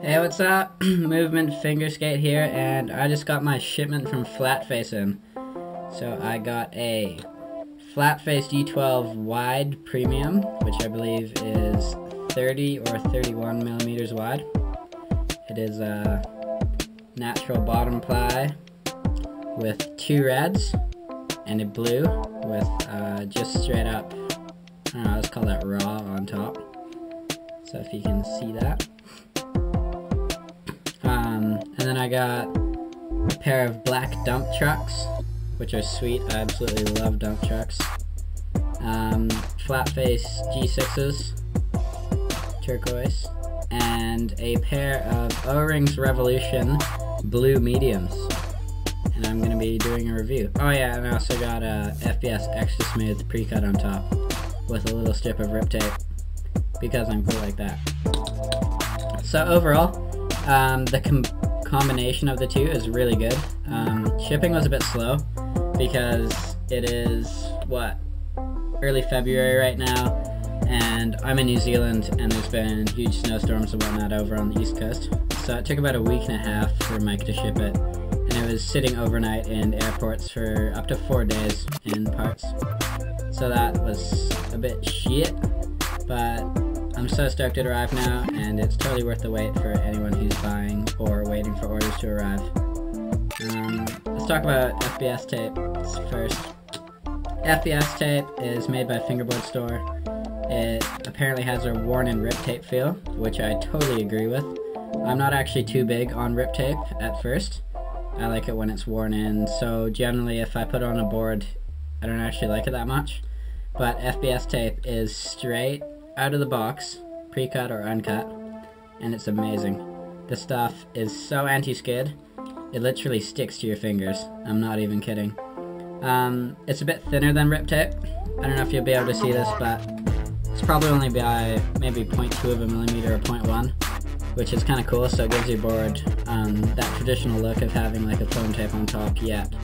Hey, what's up? Movement Finger Skate here, and I just got my shipment from Flatface in. So I got a Flatface G12 wide premium, which I believe is 30 or 31 millimeters wide. It is a natural bottom ply with 2 reds and a blue with just straight up, I don't know, let's call that raw on top. So if you can see that. And then I got a pair of black dump trucks, which are sweet. I absolutely love dump trucks. Flatface G6s, turquoise, and a pair of O-Rings Revolution blue mediums. And I'm going to be doing a review. Oh yeah, and I also got a FBS Extra Smooth pre-cut on top with a little strip of rip tape, because I'm cool like that. So overall, the combination of the two is really good. Shipping was a bit slow because it is, early February right now, and I'm in New Zealand and there's been huge snowstorms and whatnot over on the East Coast. So it took about a week and a half for Micah to ship it, and it was sitting overnight in airports for up to 4 days in parts. So that was a bit shit, but I'm so stoked it arrived now, and it's totally worth the wait for anyone who's buying or waiting for orders to arrive. Let's talk about FBS tape first. FBS tape is made by Fingerboard Store. It apparently has a worn-in rip tape feel, which I totally agree with. I'm not actually too big on rip tape at first. I like it when it's worn in, so generally if I put it on a board, I don't actually like it that much. But FBS tape is straight out of the box, pre-cut or uncut, and it's amazing. The stuff is so anti-skid, it literally sticks to your fingers. I'm not even kidding. It's a bit thinner than rip tape. I don't know if you'll be able to see this, but it's probably only by maybe 0.2 of a millimeter or 0.1, which is kind of cool, so it gives your board that traditional look of having like a foam tape on top, yet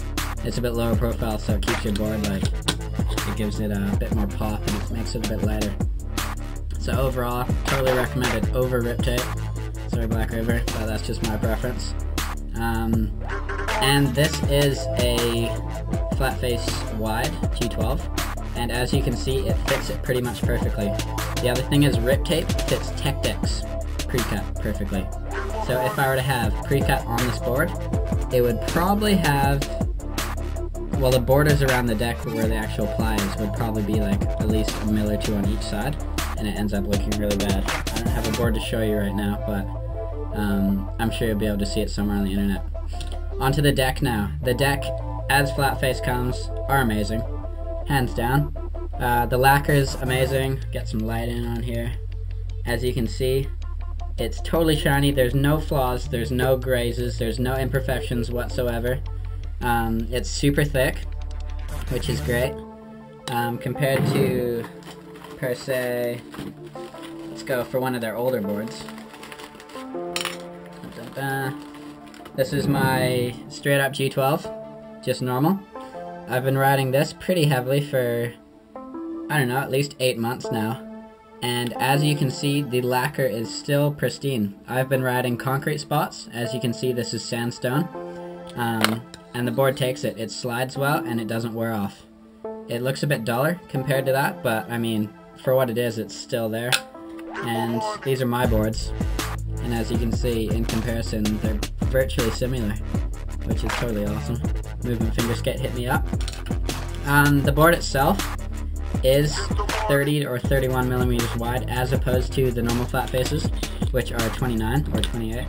it's a bit lower profile, so it keeps your board like, it gives it a bit more pop and it makes it a bit lighter. So overall, totally recommend it over rip tape. Sorry Black River, but that's just my preference. And this is a Flatface wide G12, and as you can see, it fits it pretty much perfectly. The other thing is rip tape fits Tech Deck's pre-cut perfectly. So if I were to have pre-cut on this board, it would probably have, well, the borders around the deck where the actual ply is would probably be like at least a mil or 2 on each side, and it ends up looking really bad. I don't have a board to show you right now, but I'm sure you'll be able to see it somewhere on the internet. Onto the deck now. The deck, as Flatface comes, are amazing, hands down. The lacquer's amazing. Get some light in on here. As you can see, it's totally shiny. There's no flaws, there's no grazes, there's no imperfections whatsoever. It's super thick, which is great. Compared to, per se, let's go for one of their older boards. This is my straight up G12, just normal. I've been riding this pretty heavily for, I don't know, at least 8 months now. And as you can see, the lacquer is still pristine. I've been riding concrete spots. As you can see, this is sandstone. And the board takes it. It slides well and it doesn't wear off. It looks a bit duller compared to that, but I mean, for what it is, it's still there. And these are my boards. And as you can see, in comparison, they're virtually similar, which is totally awesome. Movement Finger Skate hit me up. The board itself is 30 or 31 millimeters wide, as opposed to the normal Flatfaces, which are 29 or 28.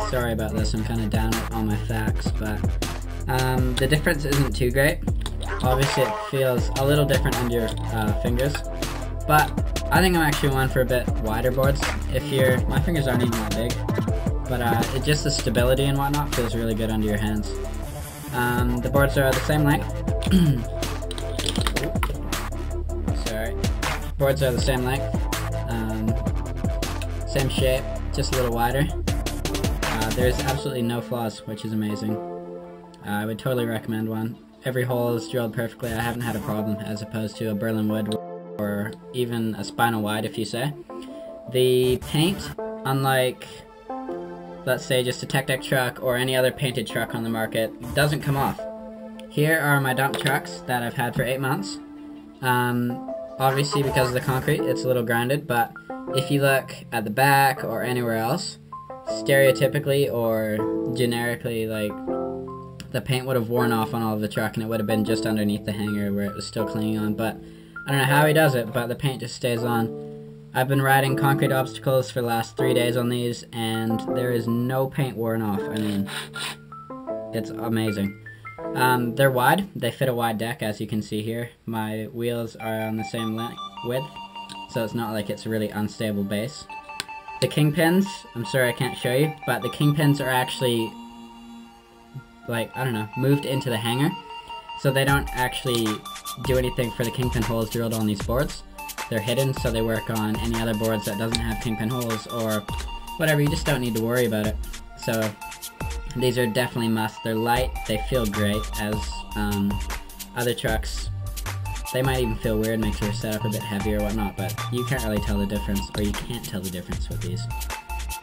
Sorry about this, I'm kind of down on my facts, but the difference isn't too great. Obviously it feels a little different under your fingers, but I think I'm actually one for a bit wider boards. My fingers aren't even that big, but it just the stability and whatnot feels really good under your hands. The boards are the same length. Sorry. Boards are the same length. Same shape, just a little wider. There's absolutely no flaws, which is amazing. I would totally recommend one. Every hole is drilled perfectly. I haven't had a problem, as opposed to a Berlin wood or even a spinal wide, if you say. The paint, unlike let's say just a tech-deck truck or any other painted truck on the market, doesn't come off. Here are my dump trucks that I've had for 8 months. Obviously because of the concrete, it's a little grinded, but if you look at the back or anywhere else, stereotypically or generically, like, the paint would have worn off on all of the truck and it would have been just underneath the hanger where it was still clinging on, but I don't know how he does it, but the paint just stays on. I've been riding concrete obstacles for the last 3 days on these, and there is no paint worn off. I mean, it's amazing. They're wide. They fit a wide deck, as you can see here. My wheels are on the same width, so it's not like it's a really unstable base. The kingpins, I'm sorry I can't show you, but the kingpins are actually, like, I don't know, moved into the hanger, so they don't actually do anything for the kingpin holes drilled on these boards. They're hidden, so they work on any other boards that doesn't have kingpin holes or whatever. You just don't need to worry about it. So these are definitely must. They're light, they feel great, as other trucks, they might even feel weird, makes your setup a bit heavier or whatnot, but you can't really tell the difference, or you can't tell the difference with these.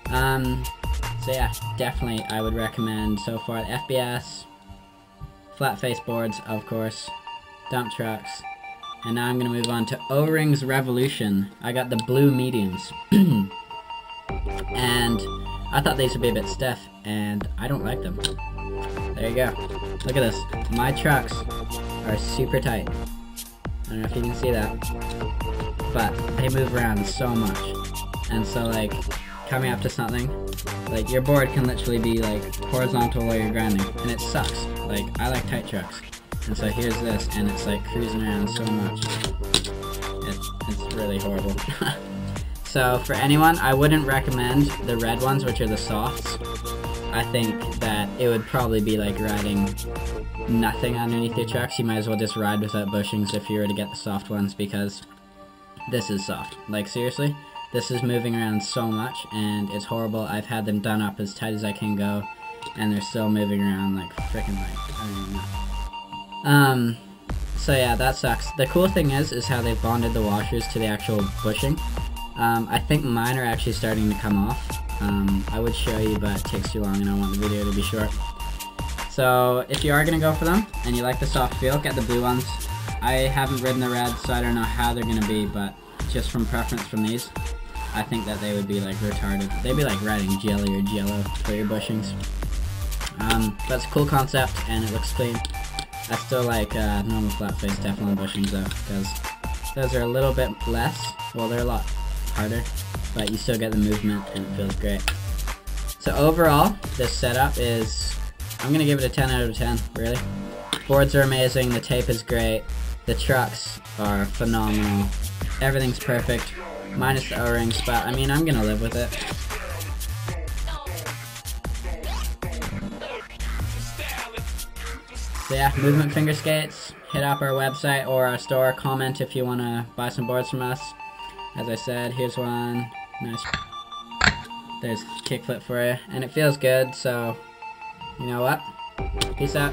So yeah, definitely I would recommend so far the FBS, Flatface boards, of course, dump trucks, and now I'm going to move on to O-Rings Revolution. I got the blue mediums, and I thought these would be a bit stiff, and I don't like them. There you go. Look at this. My trucks are super tight. I don't know if you can see that, but they move around so much, and so, like, coming up to something, like, your board can literally be, like, horizontal while you're grinding, and it sucks. Like, I like tight trucks, and so here's this, and it's, like, cruising around so much. It's really horrible. So, for anyone, I wouldn't recommend the red ones, which are the softs. I think that it would probably be like riding nothing underneath your trucks. You might as well just ride without bushings if you were to get the soft ones, because this is soft. Like, seriously, this is moving around so much, and it's horrible. I've had them done up as tight as I can go, and they're still moving around like freaking, like, I don't even know. So yeah, that sucks. The cool thing is how they've bonded the washers to the actual bushing. I think mine are actually starting to come off. I would show you, but it takes too long and I want the video to be short. So if you are going to go for them, and you like the soft feel, get the blue ones. I haven't ridden the red, so I don't know how they're going to be, but just from preference from these, I think that they would be like retarded. They'd be like riding jelly or jello for your bushings. That's a cool concept, and it looks clean. I still like normal flat face Teflon bushings though, because those are a little bit less, well, they're a lot harder, but you still get the movement and it feels great. So overall, this setup is, I'm going to give it a 10 out of 10, really. Boards are amazing, the tape is great, the trucks are phenomenal, everything's perfect, minus the O-rings, but I mean, I'm going to live with it. So yeah, movement finger skates, hit up our website or our store, comment if you want to buy some boards from us. As I said, here's one, nice, there's kickflip for you, and it feels good, so, you know what, peace out.